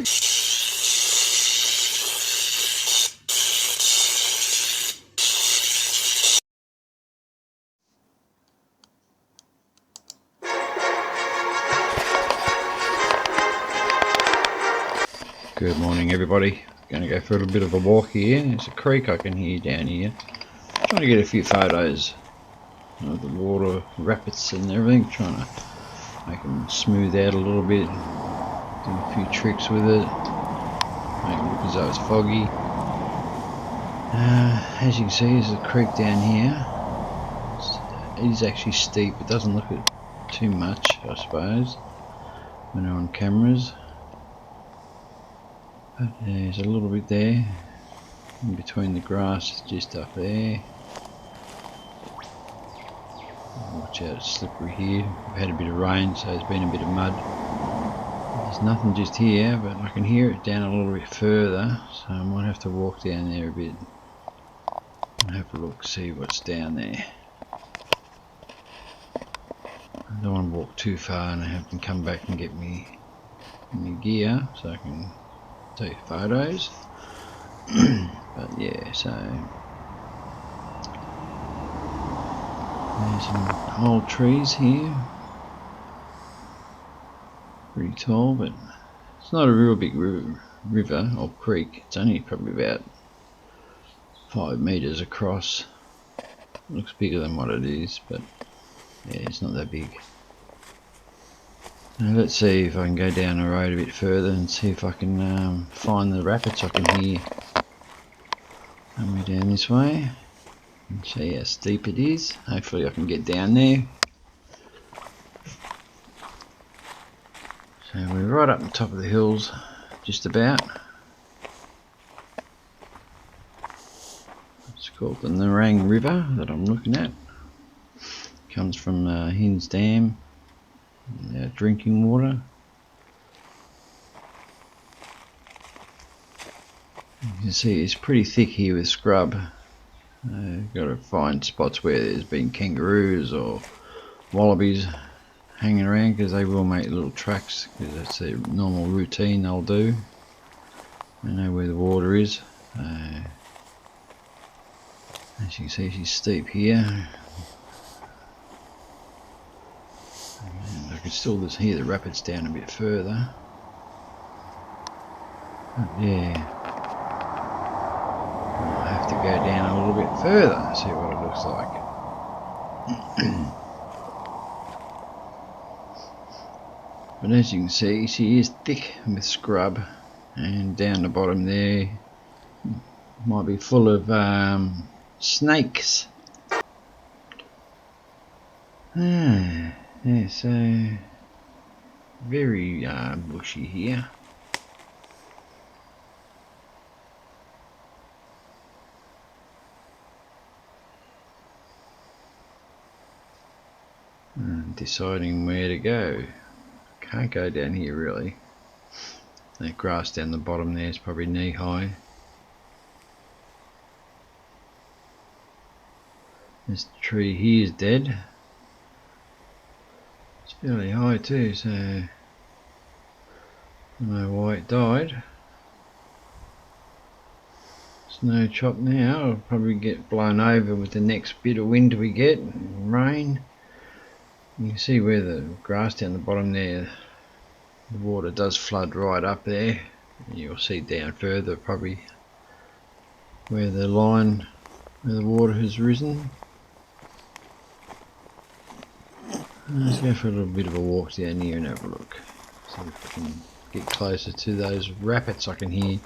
Good morning, everybody. Going to go for a little bit of a walk here. There's a creek I can hear down here. Trying to get a few photos of the water, rapids and everything. Trying to make them smooth out a little bit. Do a few tricks with it. Make it look as though it's foggy. As you can see, there's a creek down here. It is actually steep. It doesn't look it too much, I suppose, when they're on cameras. But there's a little bit there in between the grass, just up there. Watch out, it's slippery here. We've had a bit of rain, so there's been a bit of mud. There's nothing just here, but I can hear it down a little bit further, so I might have to walk down there a bit and have a look, see what's down there. I don't want to walk too far and I have to come back and get me gear so I can take photos. But yeah, so there's some old trees here, pretty tall, but it's not a real big river or creek. It's only probably about 5 meters across. It looks bigger than what it is, but yeah, it's not that big. Now let's see if I can go down the road a bit further and see if I can find the rapids I can hear coming down this way and see how steep it is. Hopefully I can get down there. So we're right up on top of the hills, just about. It's called the Nerang River that I'm looking at. It comes from Hinds Dam, drinking water. You can see it's pretty thick here with scrub. Got to find spots where there's been kangaroos or wallabies hanging around, because they will make little tracks, because that's their normal routine they'll do. They know where the water is. As you can see, she's steep here. And I can still just hear the rapids down a bit further. But yeah, I'll have to go down a little bit further and see what it looks like. But as you can see, she is thick with scrub, and down the bottom there might be full of snakes. Yeah, so very bushy here. Deciding where to go. Can't go down here really. That grass down the bottom there is probably knee high. This tree here is dead. It's fairly high too, so I don't know why it died. Snow chop now, it'll probably get blown over with the next bit of wind we get, and rain. You can see where the grass down the bottom there, the water does flood right up there. You'll see down further probably where the line, where the water has risen. Let's go for a little bit of a walk down here and have a look. See if I can get closer to those rapids I can hear.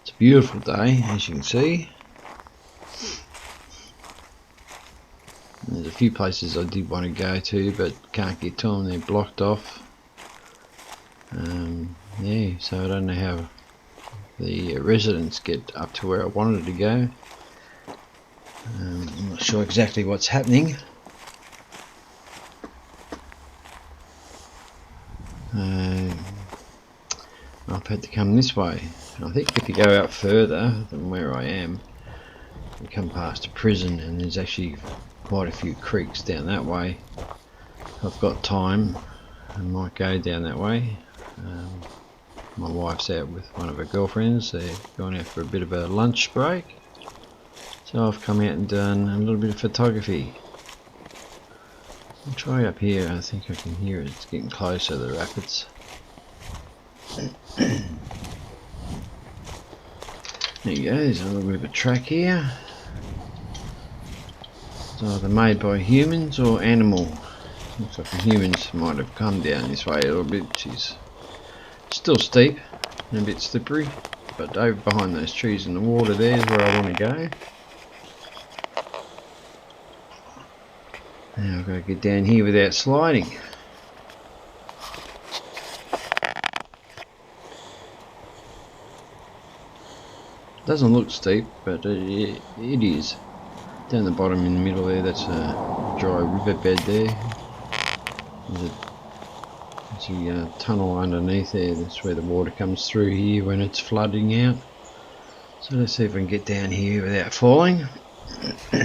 It's a beautiful day, as you can see. There's a few places I did want to go to, but can't get to them, they're blocked off. Yeah, so I don't know how the residents get up to where I wanted to go. I'm not sure exactly what's happening. I've had to come this way. I think if you go out further than where I am, we come past a prison, and there's actually quite a few creeks down that way. If I've got time, I might go down that way. My wife's out with one of her girlfriends. They're going out for a bit of a lunch break, so I've come out and done a little bit of photography. I'll try up here. I think I can hear it. It's getting closer, the rapids. There you go, there's a little bit of a track here. It's either made by humans or animal. Looks like the humans might have come down this way a little bit, which is still steep and a bit slippery, but over behind those trees in the water there is where I want to go. Now I've got to get down here without sliding. Doesn't look steep, but it is. Down the bottom in the middle there, that's a dry riverbed there. There's a tunnel underneath there, that's where the water comes through here when it's flooding out. So let's see if we can get down here without falling. As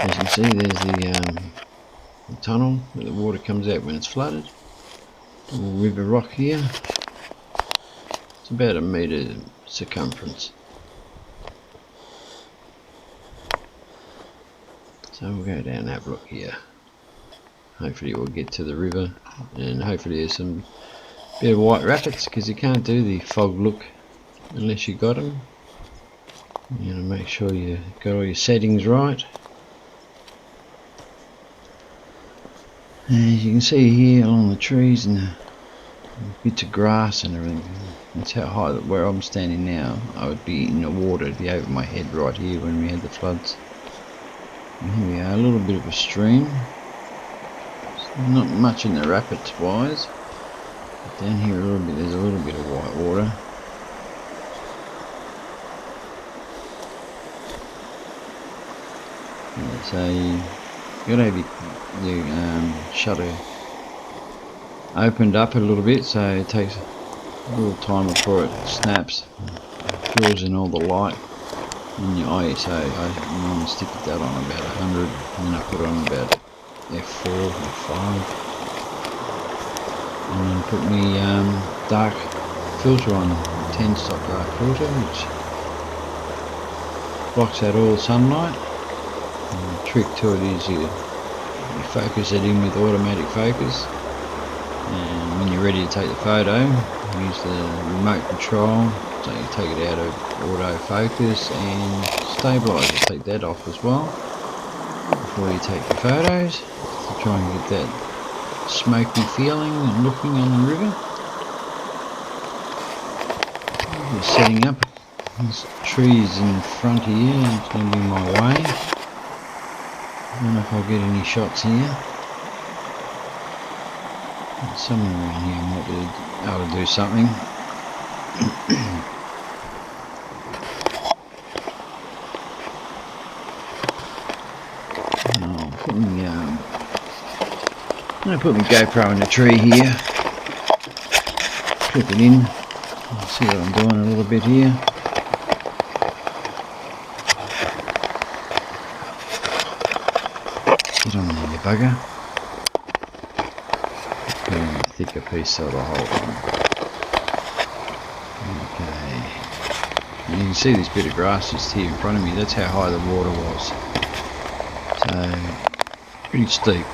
you can see, there's the tunnel where the water comes out when it's flooded. Little river rock here. It's about 1 metre circumference. So we'll go down and have a look here. Hopefully we'll get to the river, and hopefully there's some bit of white rapids, because you can't do the fog look unless you got them. You gotta make sure you got all your settings right. As you can see here along the trees and the bits of grass and everything, that's how high, where I'm standing now, I would be in the water. It'd be over my head right here when we had the floods. And here we are, a little bit of a stream. Not much in the rapids wise, but down here a little bit, there's a little bit of white water. Yeah, so you got to have your shutter opened up a little bit, so it takes a little time before it snaps, draws in all the light in your eye. So I normally stick that on about 100, and then I put on about F4, F5, and then put my dark filter on, 10 stop dark filter, which blocks out all sunlight. And the trick to it is you focus it in with automatic focus, and when you're ready to take the photo, use the remote control. So you take it out of autofocus and stabilizer, take that off as well before you take the photos, to try and get that smoky feeling and looking on the river. Just setting up. There's trees in front here, it's going to be my way. I don't know if I'll get any shots here. Somewhere around here I might be able to do something. I'm going to put my GoPro in the tree here, clip it in, see what I'm doing a little bit here. Get on there, you bugger. Put in a thicker piece so it'll hold on. Okay. And you can see this bit of grass just here in front of me, that's how high the water was. So, pretty steep.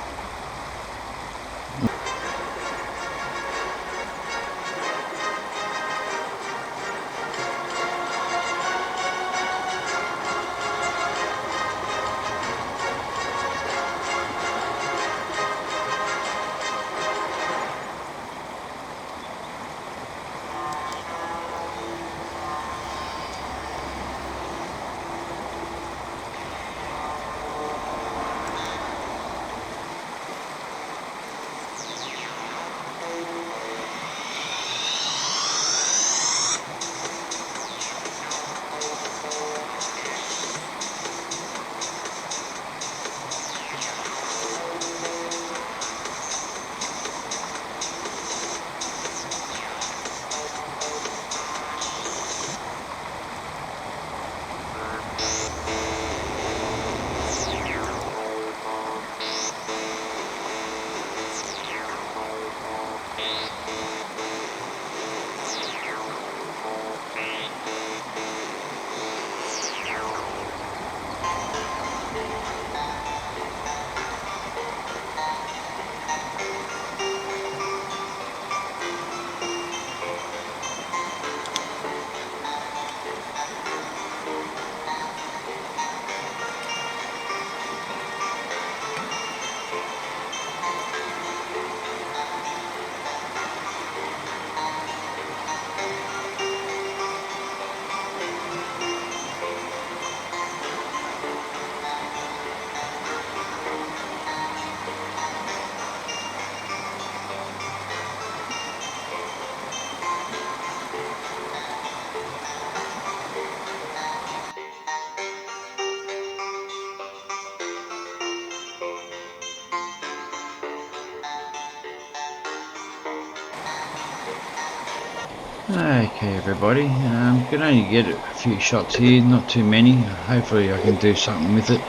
Okay everybody, can only get a few shots here, not too many. Hopefully I can do something with it.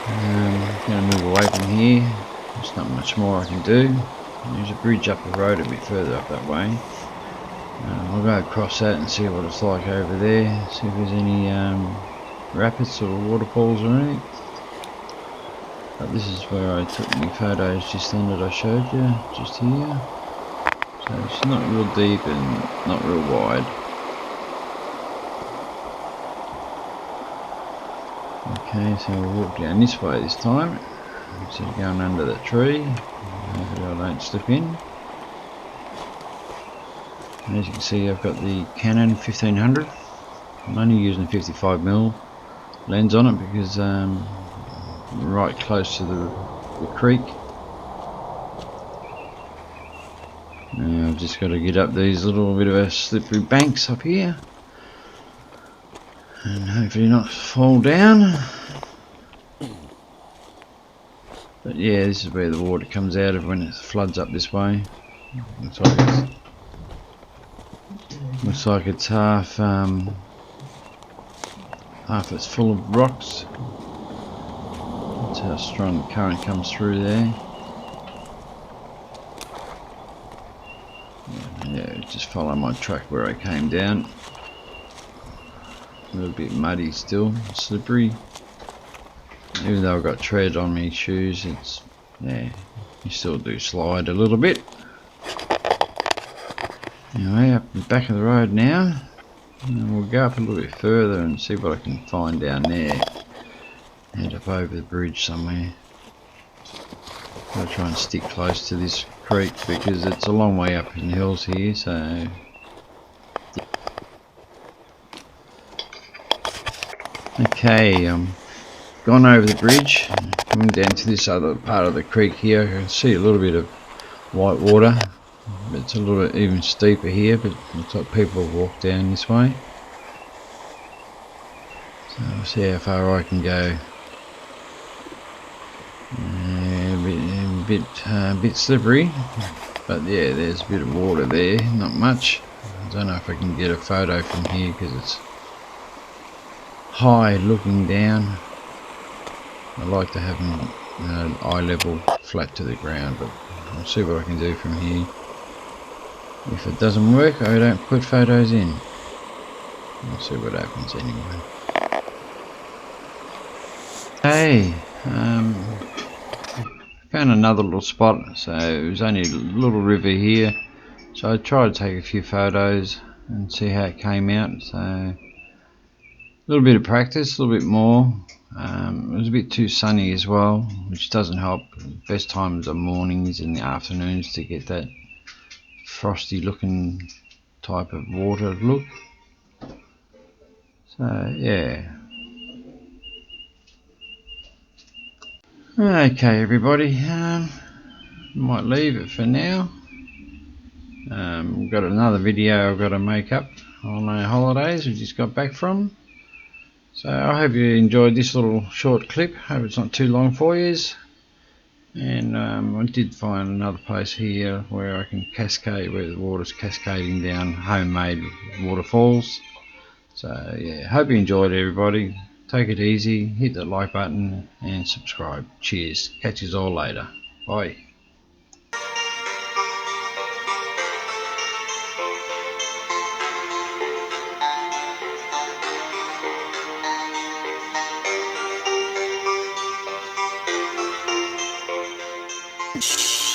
I'm going to move away from here. There's not much more I can do. There's a bridge up the road a bit further up that way. I'll go across that and see what it's like over there, see if there's any rapids or waterfalls or anything. But this is where I took my photos just then that I showed you, just here. So it's not real deep and not real wide. Okay, so we'll walk down this way this time, instead of going under that tree. Hopefully I don't slip in. And as you can see, I've got the Canon 1500. I'm only using 55mm lens on it because right close to the creek. Now I've just got to get up these little bit of a slippery banks up here and hopefully not fall down. But yeah, this is where the water comes out of when it floods up this way. Looks like it's half it's full of rocks. That's how strong the current comes through there. Yeah, just follow my track where I came down. A little bit muddy still, slippery. Even though I've got tread on my shoes, it's, yeah, you still do slide a little bit. Anyway, up the back of the road now, and we'll go up a little bit further and see what I can find down there. Head up over the bridge somewhere. I'll try and stick close to this creek because it's a long way up in the hills here, so okay, gone over the bridge, coming down to this other part of the creek here. I can see a little bit of white water. It's a little bit even steeper here, but looks like people have walked down this way. So I'll see how far I can go. A bit slippery, but yeah, there's a bit of water there, not much. I don't know if I can get a photo from here because it's high looking down. I like to have them eye level, flat to the ground, but I'll see what I can do from here. If it doesn't work, I don't put photos in. We'll see what happens anyway. Hey, found another little spot. So it was only a little river here, so I tried to take a few photos and see how it came out. So a little bit of practice, a little bit more. It was a bit too sunny as well, which doesn't help. Best times are mornings and the afternoons to get that frosty looking type of water look. So yeah. Okay everybody, might leave it for now. We've got another video I've got to make up on our holidays we just got back from. So I hope you enjoyed this little short clip. Hope it's not too long for you. And I did find another place here where I can cascade, where the water's cascading down homemade waterfalls. So yeah, hope you enjoyed everybody. Take it easy, hit the like button and subscribe. Cheers. Catch you all later. Bye. Shh.